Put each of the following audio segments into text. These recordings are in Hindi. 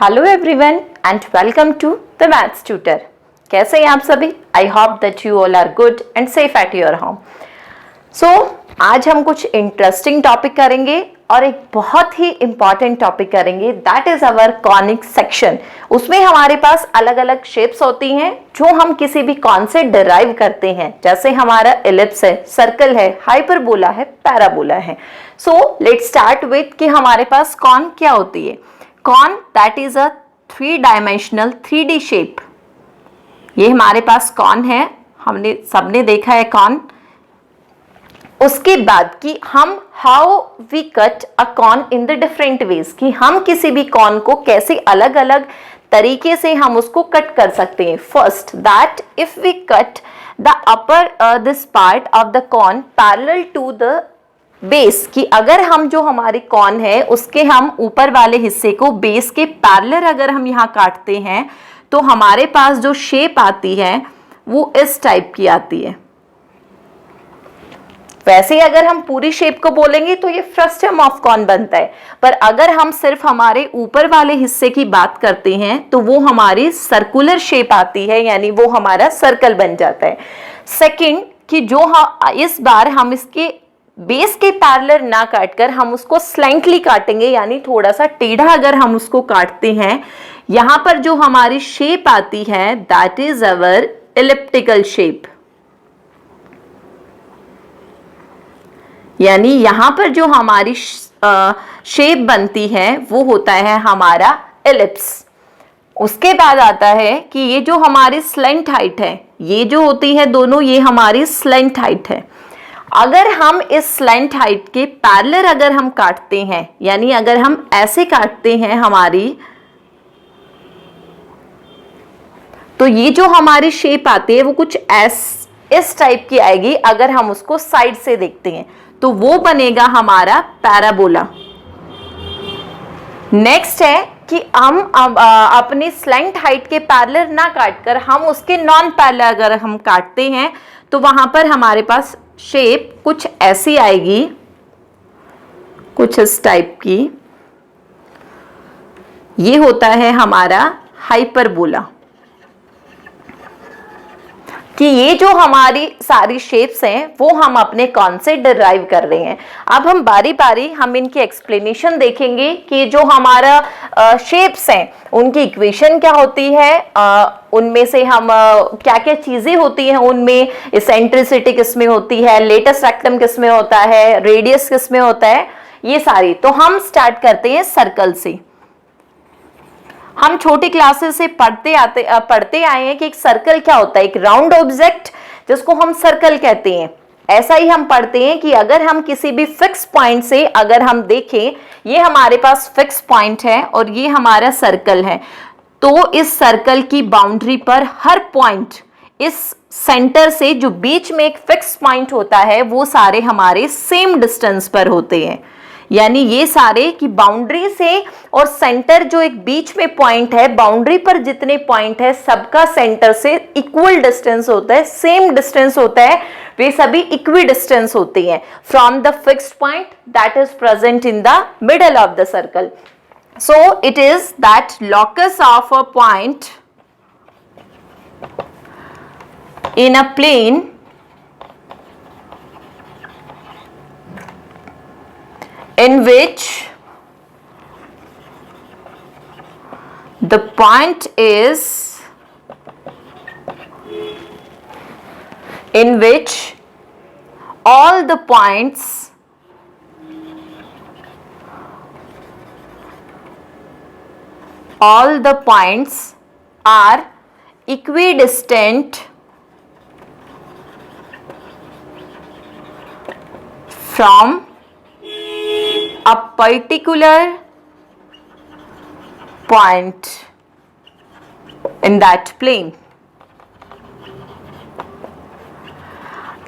Hello everyone and welcome to the maths tutor. कैसे हैं आप सभी? I hope that you all are good and safe at your home. So आज हम कुछ इंटरेस्टिंग टॉपिक करेंगे और एक बहुत ही इंपॉर्टेंट टॉपिक करेंगे, that is our conic section. उसमें हमारे पास अलग अलग शेप्स होती हैं जो हम किसी भी कॉन से डिराइव करते हैं, जैसे हमारा एलिप्स है, सर्कल है, हाइपरबोला है, पैराबोला है। सो लेट्स स्टार्ट विथ कि हमारे पास कॉन क्या होती है। Cone that is a 3 dimensional 3D shape. ये हमारे पास कॉन है, हमने सबने देखा है कॉन। उसके बाद कि हम how we cut a cone in the different wedge, कि हम किसी भी कॉन को कैसे अलग अलग तरीके से हम उसको कट कर सकते हैं। First that if we cut the upper this part of the cone parallel to the base, कि अगर हम जो हमारी कॉन है उसके हम ऊपर वाले हिस्से को बेस के पैरेलल अगर हम यहाँ काटते हैं तो हमारे पास जो शेप आती है वो इस टाइप की आती है। वैसे अगर हम पूरी शेप को बोलेंगे तो ये फ्रस्टम ऑफ कॉन बनता है, पर अगर हम सिर्फ हमारे ऊपर वाले हिस्से की बात करते हैं तो वो हमारी सर्कुलर शेप आती है, यानी वो हमारा सर्कल बन जाता है। सेकंड कि जो इस बार हम इसके बेस के पैरेलल ना काटकर हम उसको स्लैंटली काटेंगे, यानी थोड़ा सा टेढ़ा अगर हम उसको काटते हैं, यहां पर जो हमारी शेप आती है that is our elliptical shape. यानी यहां पर जो हमारी शेप बनती है वो होता है हमारा एलिप्स। उसके बाद आता है कि ये जो हमारी स्लेंट हाइट है, ये जो होती है दोनों, ये हमारी स्लेंट हाइट है। अगर हम इस स्लेंट हाइट के पैरेलल अगर हम काटते हैं, यानी अगर हम ऐसे काटते हैं हमारी, तो ये जो हमारी शेप आती है वो कुछ इस टाइप की आएगी। अगर हम उसको साइड से देखते हैं तो वो बनेगा हमारा पैराबोला। नेक्स्ट है कि हम अपनी स्लेंट हाइट के पैरेलल ना काटकर हम उसके नॉन पैरेलल अगर हम काटते हैं तो वहां पर हमारे पास शेप कुछ ऐसी आएगी, कुछ इस टाइप की। ये होता है हमारा हाइपरबोला। कि ये जो हमारी सारी शेप्स हैं वो हम अपने कॉन से डिराइव कर रहे हैं। अब हम बारी बारी हम इनकी एक्सप्लेनेशन देखेंगे कि जो हमारा शेप्स हैं उनकी इक्वेशन क्या होती है, उनमें से हम क्या क्या चीजें होती हैं, उनमें इसेंट्रिसिटी किसमें होती है, लेटस रेक्टम किसमें होता है, रेडियस किसमें होता है, ये सारी। तो हम स्टार्ट करते हैं सर्कल से। हम छोटी क्लासेस से पढ़ते आए हैं कि एक सर्कल क्या होता है, एक राउंड ऑब्जेक्ट जिसको हम सर्कल कहते हैं। ऐसा ही हम पढ़ते हैं कि अगर हम किसी भी फिक्स पॉइंट से अगर हम देखें, ये हमारे पास फिक्स पॉइंट है और ये हमारा सर्कल है, तो इस सर्कल की बाउंड्री पर हर पॉइंट इस सेंटर से जो बीच में एक फिक्स पॉइंट होता है वो सारे हमारे सेम डिस्टेंस पर होते हैं। यानी ये सारे की बाउंड्री से और सेंटर जो एक बीच में पॉइंट है, बाउंड्री पर जितने पॉइंट है सबका सेंटर से इक्वल डिस्टेंस होता है, सेम डिस्टेंस होता है, वे सभी इक्वी डिस्टेंस होते हैं from the fixed point that is present in the middle of the circle. So it is that locus of a point in a plane in which the point is in which all the points are equidistant from a particular point in that plane।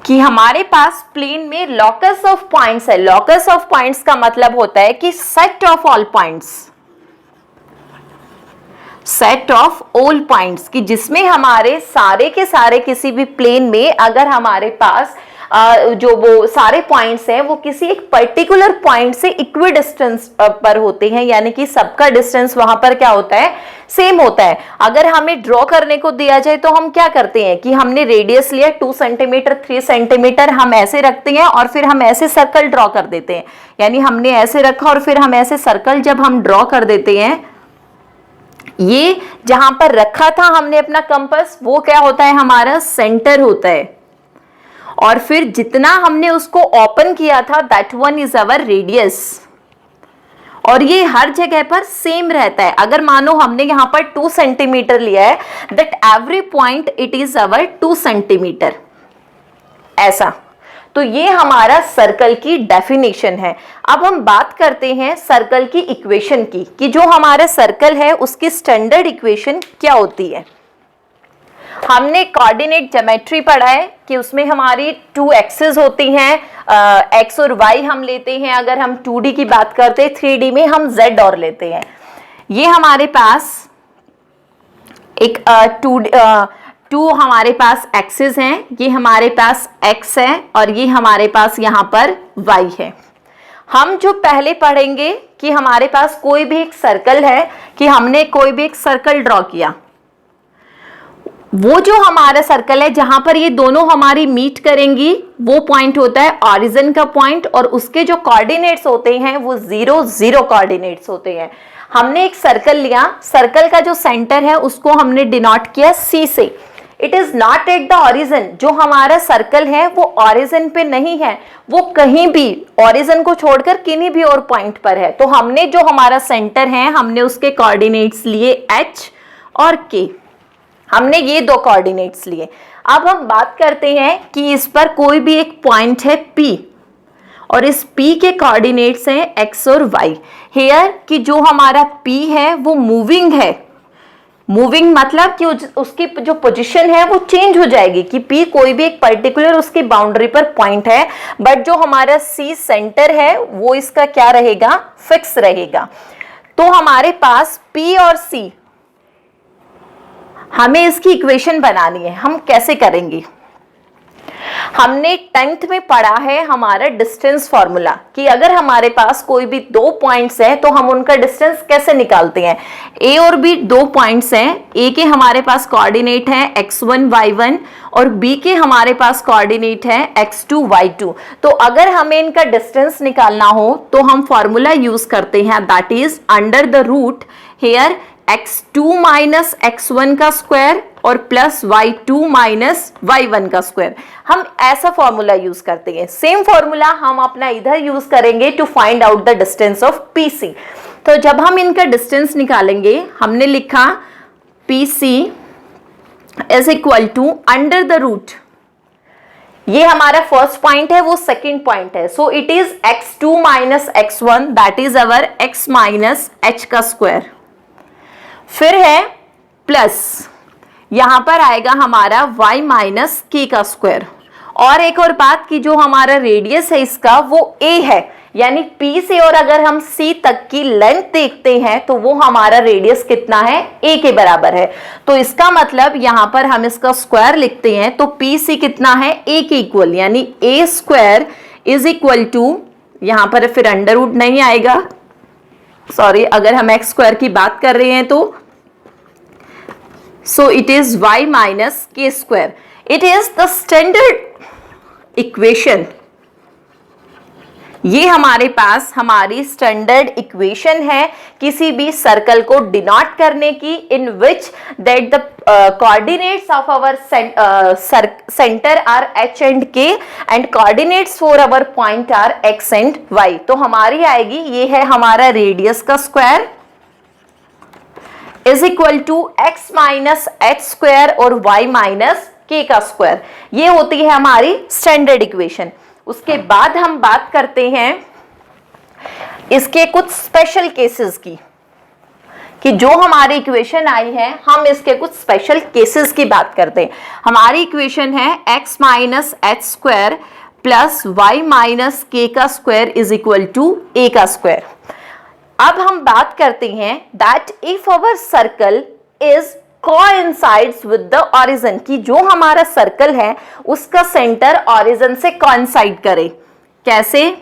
कि हमारे पास प्लेन में लॉकस ऑफ पॉइंट्स है। लॉकस ऑफ पॉइंट्स का मतलब होता है कि set of all points, set of all points, कि जिसमें हमारे सारे के सारे किसी भी प्लेन में अगर हमारे पास जो वो सारे पॉइंट्स हैं वो किसी एक पर्टिकुलर पॉइंट से इक्वी डिस्टेंस पर होते हैं, यानी कि सबका डिस्टेंस वहां पर क्या होता है, सेम होता है। अगर हमें ड्रॉ करने को दिया जाए तो हम क्या करते हैं कि हमने रेडियस लिया 2 सेंटीमीटर 3 सेंटीमीटर, हम ऐसे रखते हैं और फिर हम ऐसे सर्कल ड्रॉ कर देते हैं, यानी हमने ऐसे रखा और फिर हम ऐसे सर्कल जब हम ड्रॉ कर देते हैं, ये जहां पर रखा था हमने अपना कंपास, वो क्या होता है, हमारा सेंटर होता है। और फिर जितना हमने उसको ओपन किया था that one is our radius, और ये हर जगह पर सेम रहता है। अगर मानो हमने यहां पर 2 सेंटीमीटर लिया है, that every point it is our 2 centimetre, ऐसा। तो ये हमारा सर्कल की डेफिनेशन है। अब हम बात करते हैं सर्कल की इक्वेशन की, कि जो हमारा सर्कल है उसकी स्टैंडर्ड इक्वेशन क्या होती है। हमने कोऑर्डिनेट ज्योमेट्री पढ़ा है कि उसमें हमारी 2 एक्सिस होती हैं, एक्स और वाई हम लेते हैं। अगर हम 2D की बात करते हैं, 3D में हम Z और लेते हैं। ये हमारे पास एक 2 हमारे पास एक्सिस हैं, ये हमारे पास x है और ये हमारे पास यहाँ पर y है। हम जो पहले पढ़ेंगे कि हमारे पास कोई भी एक सर्कल है, कि हमने कोई भी एक सर्कल ड्रॉ किया, वो जो हमारा सर्कल है जहां पर ये दोनों हमारी मीट करेंगी, वो पॉइंट होता है ऑरिजिन का पॉइंट, और उसके जो कोऑर्डिनेट्स होते हैं वो 0 0 कोऑर्डिनेट्स होते हैं। हमने एक सर्कल लिया, सर्कल का जो सेंटर है उसको हमने डिनोट किया C से। It is not at the origin, जो हमारा सर्कल है वो ऑरिजिन पे नहीं है, वो कहीं भी ऑरिजिन को छोड़कर किन्हीं भी और पॉइंट पर है। तो हमने जो हमारा सेंटर है, हमने उसके कोऑर्डिनेट्स लिए H और K, हमने ये 2 कोऑर्डिनेट्स लिए। अब हम बात करते हैं कि इस पर कोई भी एक पॉइंट है P, और इस P के कोऑर्डिनेट्स हैं X और Y। हियर कि जो हमारा P है वो मूविंग है। मूविंग मतलब कि उसकी जो पोजीशन है वो चेंज हो जाएगी, कि P कोई भी एक पर्टिकुलर उसकी बाउंड्री पर पॉइंट है, बट जो हमारा C सेंटर है वो इसका क्या रहेगा, फिक्स रहेगा। तो हमारे पास P और C, हमें इसकी इक्वेशन बनानी है। हम कैसे करेंगे, हमने 10th में पढ़ा है हमारा डिस्टेंस फॉर्मूला, कि अगर हमारे पास कोई भी 2 पॉइंट्स हैं तो हम उनका डिस्टेंस कैसे निकालते हैं। A और B 2 पॉइंट्स हैं, A के हमारे पास कोऑर्डिनेट है x1 y1 और B के हमारे पास कोऑर्डिनेट है x2 y2। तो अगर हमें इनका डिस्टेंस निकालना हो तो हम फॉर्मूला यूज करते हैं, that is under the root here x2 minus x1 का स्क्वायर और प्लस y2 माइनस y1 का स्क्वायर। हम ऐसा फॉर्मूला यूज करते हैं। सेम फॉर्मूला हम अपना इधर यूज करेंगे to find out the distance of PC। तो जब हम इनका डिस्टेंस निकालेंगे, हमने लिखा PC is equal to under the root, ये हमारा फर्स्ट पॉइंट है, वो सेकंड पॉइंट है, so it is x2 minus x1 that is our x minus h का स्क्वायर। फिर है प्लस, यहां पर आएगा हमारा y माइनस k का स्क्वायर। और एक और बात कि जो हमारा रेडियस है इसका वो a है, यानी P से और अगर हम C तक की लेंथ देखते हैं तो वो हमारा रेडियस कितना है, a के बराबर है। तो इसका मतलब यहां पर हम इसका स्क्वायर लिखते हैं तो PC कितना है, a के इक्वल, यानी a square is equal to, यहां पर फिर अंडर रूट नहीं आएगा, सॉरी, अगर हम x स्क्वायर की बात कर रहे हैं तो so it is y minus k square. It is the standard equation. ये हमारे पास हमारी स्टैंडर्ड इक्वेशन है किसी भी सर्कल को डिनोट करने की, in which that the coordinates of our center are h and k and coordinates for our point are x and y. तो हमारी आएगी, ये है हमारा रेडियस का square is equal to x minus h square और y माइनस के का स्क्वायर। ये होती है हमारी स्टैंडर्ड इक्वेशन। उसके बाद हम बात करते हैं इसके कुछ स्पेशल केसेस की, कि जो हमारी इक्वेशन आई है हम इसके कुछ स्पेशल केसेस की बात करते हैं। हमारी इक्वेशन है x minus h square plus y minus k का square is equal to a का स्क्वायर। अब हम बात करते हैं that if our circle is coincides with the origin, कि जो हमारा सर्कल है उसका सेंटर ऑरिजिन से कोइंसाइड करे। कैसे?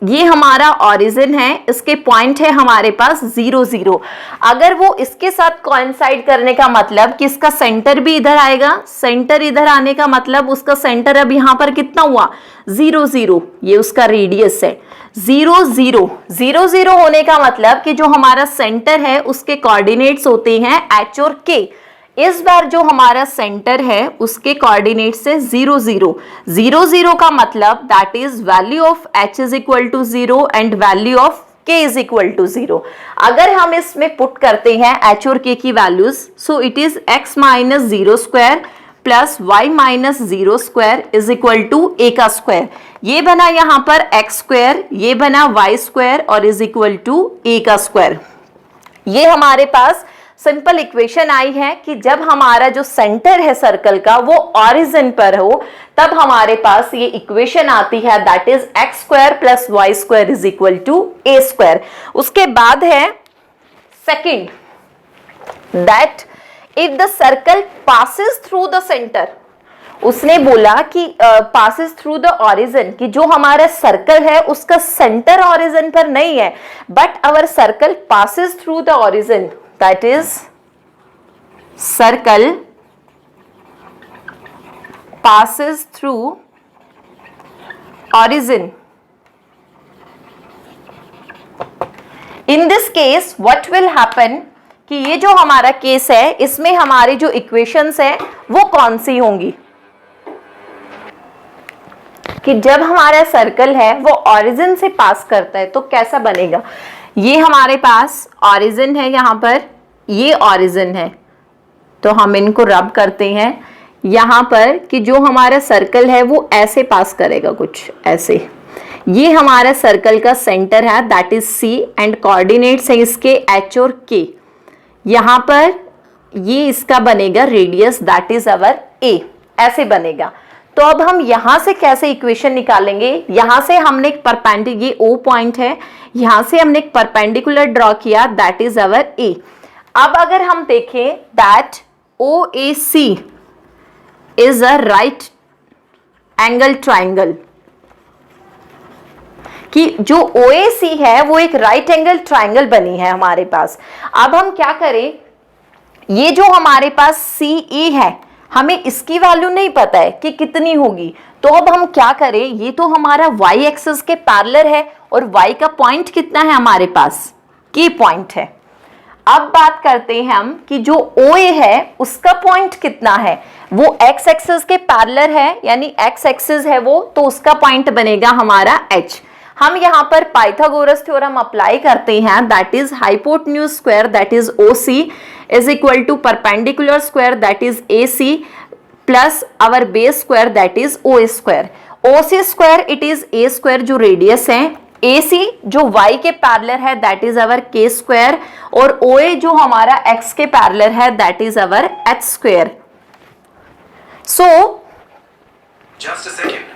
ये हमारा ऑरिजिन है, इसके पॉइंट है हमारे पास 0 0। अगर वो इसके साथ कोइंसाइड करने का मतलब कि इसका सेंटर भी इधर आएगा, सेंटर इधर आने का मतलब उसका सेंटर अब यहां पर कितना हुआ 0 0, ये उसका रेडियस है 0 0 0 0 होने का मतलब कि जो हमारा सेंटर है उसके कोऑर्डिनेट्स होते हैं h और k। इस बार जो हमारा सेंटर है उसके कोऑर्डिनेट्स है 0 0 0 0 का मतलब that is value of h is equal to 0 and value of k is equal to 0। अगर हम इसमें पुट करते हैं h और k की values, so it is x minus 0 square plus y minus 0 square is equal to a का स्क्वायर। ये बना यहाँ पर x स्क्वायर, ये बना y स्क्वायर और इज इक्वल टू a का स्क्वायर। ये हमारे पास सिंपल इक्वेशन आई है कि जब हमारा जो सेंटर है सर्कल का वो ऑरिजिन पर हो तब हमारे पास ये इक्वेशन आती है that is x square plus y square is equal to a square. उसके बाद है second, that if the circle passes through the centre, उसने बोला कि पासिस थ्रू द ऑरिजिन, कि जो हमारा सर्कल है उसका सेंटर ऑरिजिन पर नहीं है but our circle passes through the origin, that is circle passes through origin. In this case what will happen कि ये जो हमारा केस है इसमें हमारी जो इक्वेशंस है वो कौन सी होंगी, कि जब हमारा सर्कल है वो ऑरिजिन से पास करता है तो कैसा बनेगा। ये हमारे पास ऑरिजिन है, यहाँ पर ये ऑरिजिन है, तो हम इनको रब करते हैं यहाँ पर कि जो हमारा सर्कल है वो ऐसे पास करेगा कुछ ऐसे। ये हमारा सर्कल का सेंटर है that is C and coordinates है इसके h और k। यहाँ पर ये इसका बनेगा radius that is our a, ऐसे बनेगा। तो अब हम यहां से कैसे इक्वेशन निकालेंगे, यहां से हमने एक परपेंडिकुलर, ये O पॉइंट है, यहां से हमने एक परपेंडिकुलर ड्रॉ किया दैट इज अवर A। अब अगर हम देखें that OAC is a right angle triangle, कि जो OAC है वो एक राइट एंगल ट्राइंगल बनी है हमारे पास। अब हम क्या करें, ये जो हमारे पास CE है हमें इसकी वैल्यू नहीं पता है कि कितनी होगी, तो अब हम क्या करें, ये तो हमारा y एक्सिस के पैरेलल है और y का पॉइंट कितना है हमारे पास, k पॉइंट है। अब बात करते हैं हम कि जो OA है उसका पॉइंट कितना है, वो x एक्सिस के पैरेलल है यानी x एक्सिस है वो, तो उसका पॉइंट बनेगा हमारा h। हम यहाँ पर पाइथागोरस थ्योरम अप्लाई करते हैं that is hypotenuse square that is OC is equal to perpendicular square that is AC plus our base square that is OA square. OC square it is A square जो रेडियस है, AC जो y के पैरेलल है that is our k square और OA जो हमारा x के पैरेलल है that is our h square. So just a second,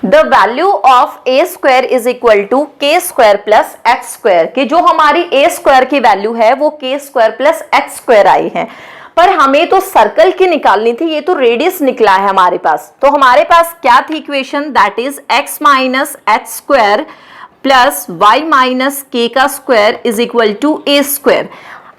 the value of a square is equal to k square plus h square, कि जो हमारी a square की वैल्यू है वो k square plus h square आई है, पर हमें तो सर्कल की निकालनी थी, ये तो रेडियस निकला है हमारे पास। तो हमारे पास क्या थी equation, that is x minus h square plus y minus k का square is equal to a square.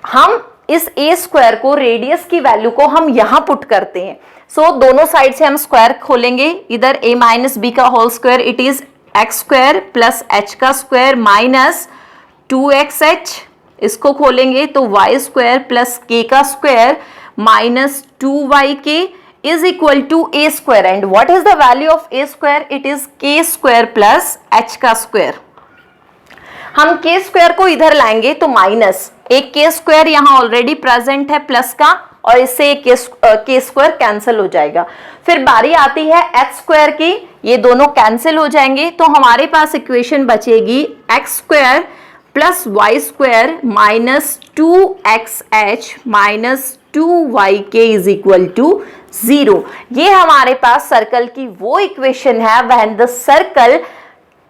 हम इस a स्क्वायर को, रेडियस की वैल्यू को हम यहां पुट करते हैं। सो दोनों साइड से हम स्क्वायर खोलेंगे, इधर a माइनस बी का whole square it is x square plus h का स्क्वायर माइनस 2xh, इसको खोलेंगे तो y स्क्वायर प्लस k का square minus 2yk is equal to a square. And what is the value of a square, it is k square plus h का स्क्वायर। हम k स्क्वायर को इधर लाएंगे तो माइनस, एक k स्क्वायर यहाँ ऑलरेडी प्रेजेंट है प्लस का और इससे एक k स्क्वायर कैंसिल हो जाएगा। फिर बारी आती है h स्क्वायर की, ये दोनों कैंसिल हो जाएंगे तो हमारे पास इक्वेशन बचेगी x square plus y square minus 2xh minus 2yk is equal to 0। ये हमारे पास सर्कल की वो इक्वेशन है when the circle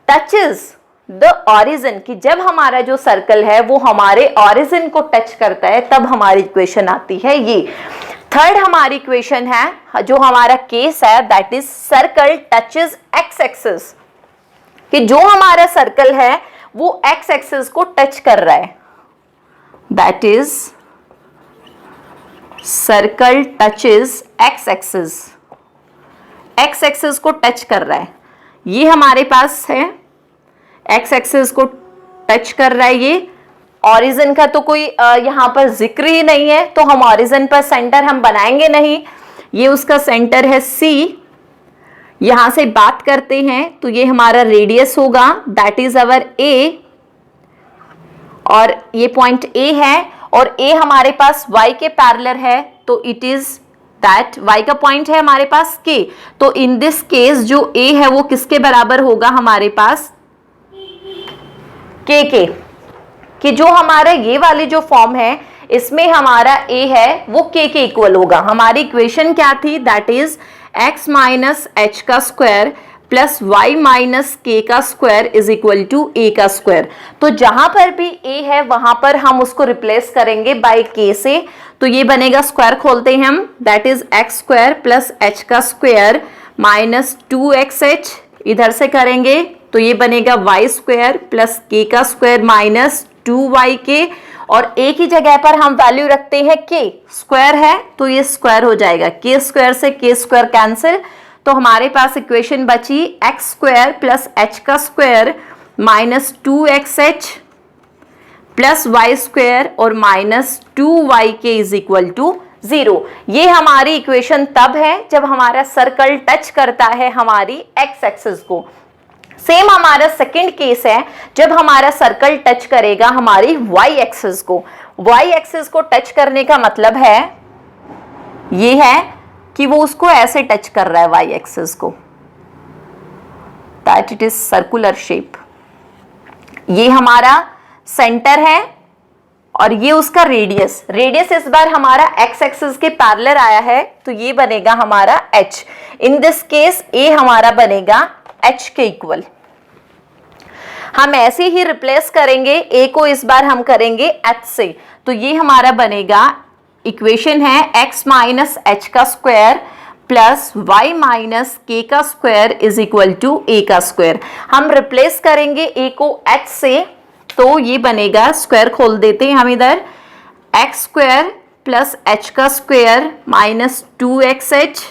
touches the origin, कि जब हमारा जो सर्कल है वो हमारे ऑरिजिन को टच करता है तब हमारी इक्वेशन आती है ये। थर्ड हमारी इक्वेशन है, जो हमारा केस है, that is circle touches x axis, कि जो हमारा सर्कल है वो एक्स एक्सिस को टच कर रहा है, that is circle touches x axis, x axis को टच कर रहा है। ये हमारे पास है, एक्स एक्सिस को टच कर रहा है। ये ऑरिजिन का तो कोई यहाँ पर जिक्र ही नहीं है, तो हम ऑरिजिन पर सेंटर हम बनाएंगे नहीं। ये उसका सेंटर है सी। यहां से बात करते हैं तो ये हमारा रेडियस होगा, दैट इज अवर ए, और ये पॉइंट ए है, और ए हमारे पास y के पैरेलल है, तो इट इज दैट y का पॉइंट है हमारे पास k। तो इन दिस केस जो a है वो किसके बराबर होगा हमारे पास, k के, कि जो हमारा ये वाली जो फॉर्म है इसमें हमारा a है वो k के इक्वल होगा। हमारी इक्वेशन क्या थी, that is x minus h का square plus y minus k का square is equal to a का स्क्वायर। तो जहां पर भी a है वहां पर हम उसको रिप्लेस करेंगे बाय k से, तो ये बनेगा, स्क्वायर खोलते हैं हम, that is x square plus h का स्क्वायर माइनस 2xh, इधर से करेंगे तो ये बनेगा y स्क्वायर प्लस k का स्क्वायर माइनस 2yk, और a की जगह पर हम वैल्यू रखते हैं k, स्क्वायर है तो ये स्क्वायर हो जाएगा, k स्क्वायर से k स्क्वायर कैंसिल, तो हमारे पास इक्वेशन बची एक्स स्क्वायर प्लस एच का square minus 2xh plus y square और minus 2yk is equal to 0। ये हमारी इक्वेशन तब है जब हमारा सर्कल टच करता है हमारी एक्स एक्सिस को। सेम हमारा सेकंड केस है जब हमारा सर्कल टच करेगा हमारी वाई एक्सिस को। वाई एक्सिस को टच करने का मतलब है ये है कि वो उसको ऐसे टच कर रहा है वाई एक्सिस को, that it is circular shape. ये हमारा सेंटर है और ये उसका रेडियस, रेडियस इस बार हमारा एक्स एक्सिस के पैरेलल आया है तो ये बनेगा हमारा h। In this case a हमारा बनेगा h के इक्वल। हम ऐसे ही रिप्लेस करेंगे, a को इस बार हम करेंगे h से, तो ये हमारा बनेगा, इक्वेशन है x माइनस एच का square plus y minus k का square is equal to a का स्क्वायर। हम रिप्लेस करेंगे a को h से, तो ये बनेगा, स्क्वायर खोल देते हैं हम इधर, एक्स स्क्वायर प्लस एच का स्क्वायर माइनस 2xh,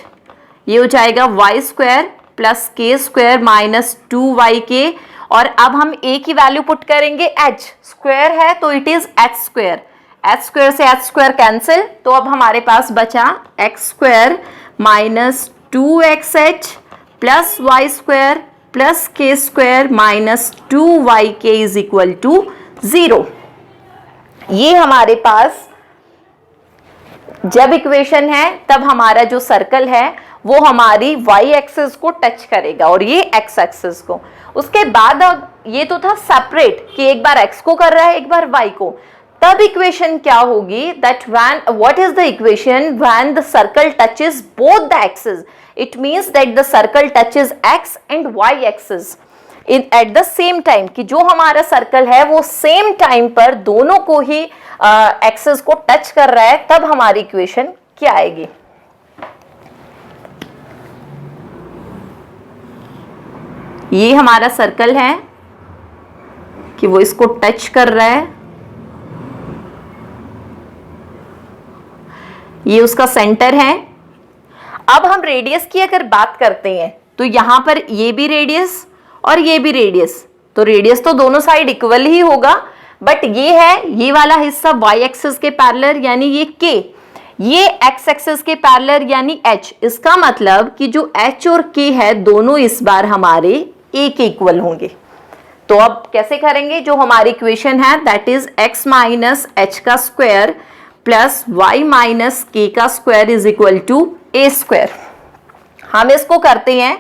ये हो जाएगा y square plus k square minus 2yk, और अब हम a की वैल्यू पुट करेंगे h, स्क्वायर है तो it is h square, h square से h स्क्वायर कैंसिल, तो अब हमारे पास बचा x square minus 2xh plus y square plus k square minus 2yk is equal to 0। ये हमारे पास जब इक्वेशन है तब हमारा जो सर्कल है वो हमारी y एक्सिस को टच करेगा और ये x एक्सिस को। उसके बाद अब ये तो था सेपरेट कि एक बार x को कर रहा है एक बार y को, तब इक्वेशन क्या होगी, that when, what is the equation when the circle touches both the axis, it means that the circle touches x and y axis at the same time, कि जो हमारा सर्कल है वो सेम टाइम पर दोनों को ही एक्सिस को टच कर रहा है, तब हमारी इक्वेशन क्या आएगी। ये हमारा सर्कल है कि वो इसको टच कर रहा है, ये उसका सेंटर है। अब हम रेडियस की अगर बात करते हैं तो यहां पर ये भी रेडियस और ये भी रेडियस, तो रेडियस तो दोनों साइड इक्वल ही होगा, बट ये है, ये वाला हिस्सा y एक्सिस के पैरेलल यानी ये k, ये x एक्सिस के पैरेलल यानी h। इसका मतलब कि जो h और k है दोनों इस बार हमारे a के इक्वल होंगे। तो अब कैसे करेंगे, जो हमारी इक्वेशन है that is x minus h का square plus y minus k का square is equal to a square. हम इसको करते हैं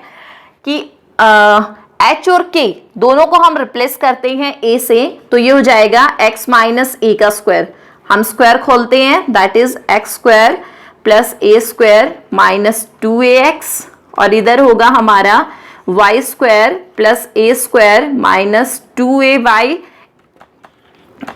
कि h और k दोनों को हम रिप्लेस करते हैं a से, तो ये हो जाएगा x माइनस a का स्क्वायर। हम स्क्वायर खोलते हैं, that is x square plus a square minus 2ax, और इधर होगा हमारा y square plus a square minus 2ay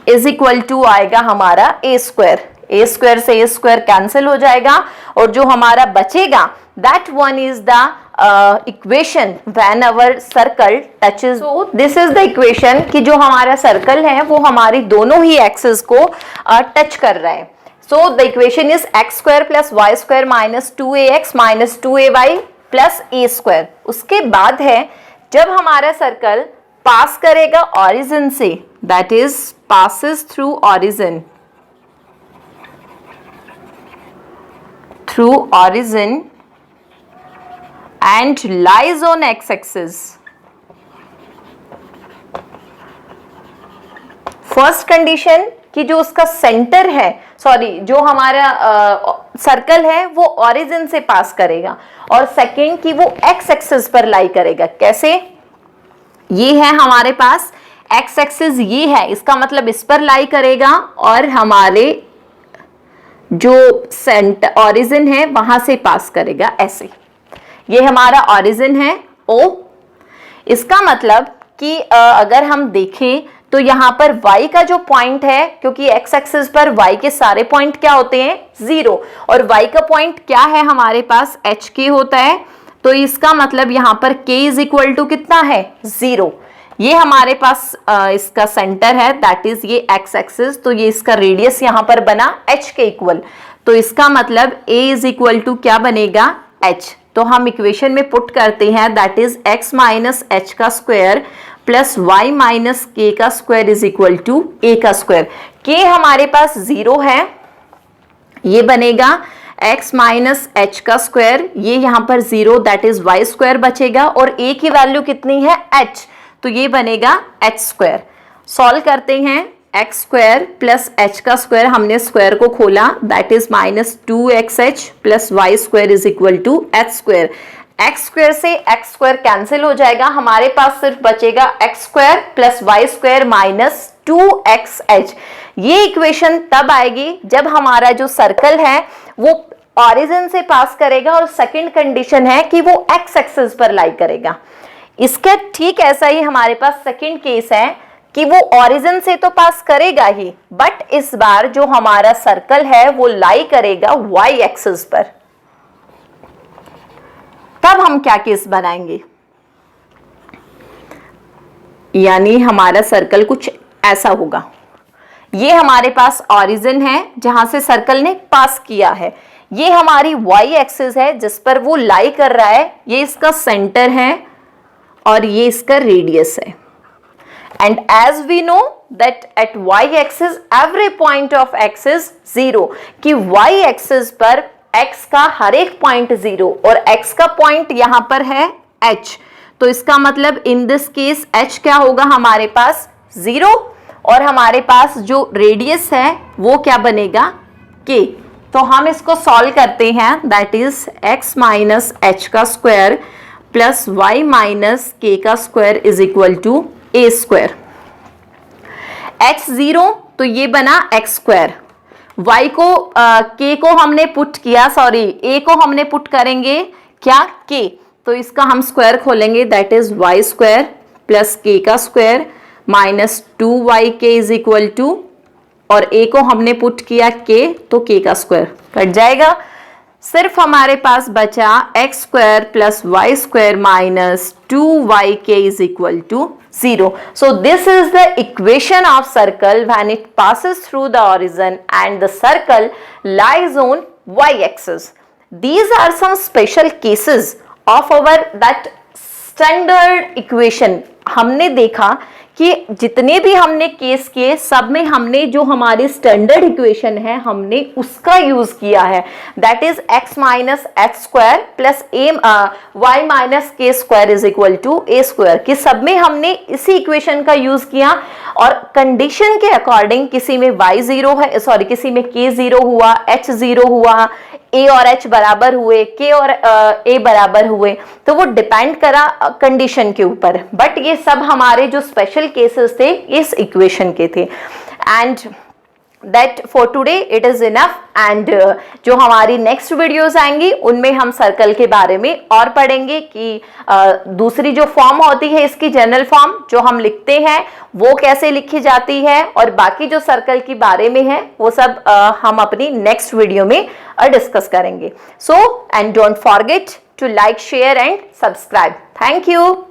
is equal to आएगा हमारा ए स्क्वायर। ए स्क्वायर से ए स्क्वायर कैंसिल हो जाएगा और जो हमारा बचेगा that one is the equation when our circle touches. So this is the equation कि जो हमारा सर्कल है वो हमारी दोनों ही एक्सिस को टच कर रहा है। So the equation is x square plus y square minus 2ax minus 2ay plus a square. उसके बाद है जब हमारा सर्कल पास करेगा ऑरिजिन से, that is passes through origin and lies on x-axis. First condition कि जो उसका सेंटर है, सॉरी जो हमारा सर्कल है वो ऑरिजिन से पास करेगा, और सेकंड कि वो एक्स एक्सिस पर लाई करेगा। कैसे? ये है हमारे पास एक्स एक्सिस, ये है, इसका मतलब इस पर लाई करेगा और हमारे जो सेंटर ऑरिजिन है वहां से पास करेगा। ऐसे ये हमारा ऑरिजिन है O। इसका मतलब कि अगर हम देखें तो यहाँ पर y का जो पॉइंट है, क्योंकि x एक्सिस पर y के सारे पॉइंट क्या होते हैं? 0, और y का पॉइंट क्या है हमारे पास? HK होता है। तो इसका मतलब यहाँ पर k इज इक्वल टू कितना है? 0। ये हमारे पास इसका सेंटर है, दैट इज ये एक्स एक्सिस। तो ये इसका रेडियस यहाँ पर बना h के इक्वल। तो इसका मतलब a इज इक्वल टू क्या बनेगा? h। तो हम इक्वेशन में पुट करते हैं, that is x minus h का square plus y minus k का square is equal to a का स्क्वायर। k हमारे पास 0 है, ये बनेगा x माइनस एच का स्क्वायर, ये यहाँ पर 0, दैट इज y स्क्वायर बचेगा, और a की वैल्यू कितनी है? h। तो ये बनेगा एच स्क्वायर। सॉल्व करते हैं, एक्स स्क्वायर प्लस एच का स्क्वायर, हमने स्क्वायर को खोला, that is minus 2xh plus y square is equal to h square. X square से एक्स स्क्वायर कैंसिल हो जाएगा, हमारे पास सिर्फ बचेगा x square plus y square minus 2xh। ये इक्वेशन तब आएगी जब हमारा जो सर्कल है वो ऑरिजिन से पास करेगा, और सेकंड कंडीशन है कि वो एक्स एक्सिस पर लाई करेगा। इसका ठीक ऐसा ही हमारे पास सेकंड केस है कि वो ऑरिजिन से तो पास करेगा ही, बट इस बार जो हमारा सर्कल है वो लाई करेगा वाई एक्सिस पर। तब हम क्या केस बनाएंगे? यानी हमारा सर्कल कुछ ऐसा होगा, ये हमारे पास ऑरिजिन है जहां से सर्कल ने पास किया है, ये हमारी वाई एक्सिस है जिस पर वो लाई कर रहा है, ये इसका सेंटर है और ये इसका रेडियस है। And as we know that at y axis every point of x is 0, कि y एक्सिस पर x का हर एक पॉइंट 0 और x का पॉइंट यहां पर है h। तो इसका मतलब इन दिस केस h क्या होगा हमारे पास? 0, और हमारे पास जो रेडियस है वो क्या बनेगा? k। तो हम इसको सॉल्व करते हैं, that is x minus h का square plus y minus k का square is equal to a square. h0 तो ये बना x स्क्वायर, y को k को हमने पुट किया, सॉरी a को हमने पुट करेंगे क्या? k। तो इसका हम स्क्वायर खोलेंगे, that is y square plus k का square minus 2yk is equal to, और a को हमने पुट किया k, तो k का स्क्वायर कट जाएगा। सिर्फ हमारे पास बचा x square plus y square minus 2yk is equal to 0. So this is the equation of circle when it passes through the origin and the circle lies on y-axis. These are some special cases of our that standard equation. हमने देखा कि जितने भी हमने केस किए सब में हमने जो हमारी स्टैंडर्ड इक्वेशन है हमने उसका यूज किया है, that is x minus h square plus y minus k square is equal to a square, कि सब में हमने इसी इक्वेशन का यूज किया, और कंडीशन के अकॉर्डिंग किसी में y 0 है, सॉरी किसी में k 0 हुआ, h 0 हुआ, a और h बराबर हुए, k और a बराबर हुए, तो वो डिपेंड करा कंडीशन के ऊपर। बट ये सब हमारे जो स्पेशल केसेस थे इस इक्वेशन के थे। And that for today it is enough and जो हमारी नेक्स्ट वीडियोस आएंगी उनमें हम सर्कल के बारे में और पढ़ेंगे कि दूसरी जो फॉर्म होती है इसकी जनरल फॉर्म जो हम लिखते हैं वो कैसे लिखी जाती है और बाकी जो सर्कल के बारे में है वो सब हम अपनी नेक्स्ट वीडियो में डिस्कस करेंगे. So and don't forget to like, share and subscribe. Thank you.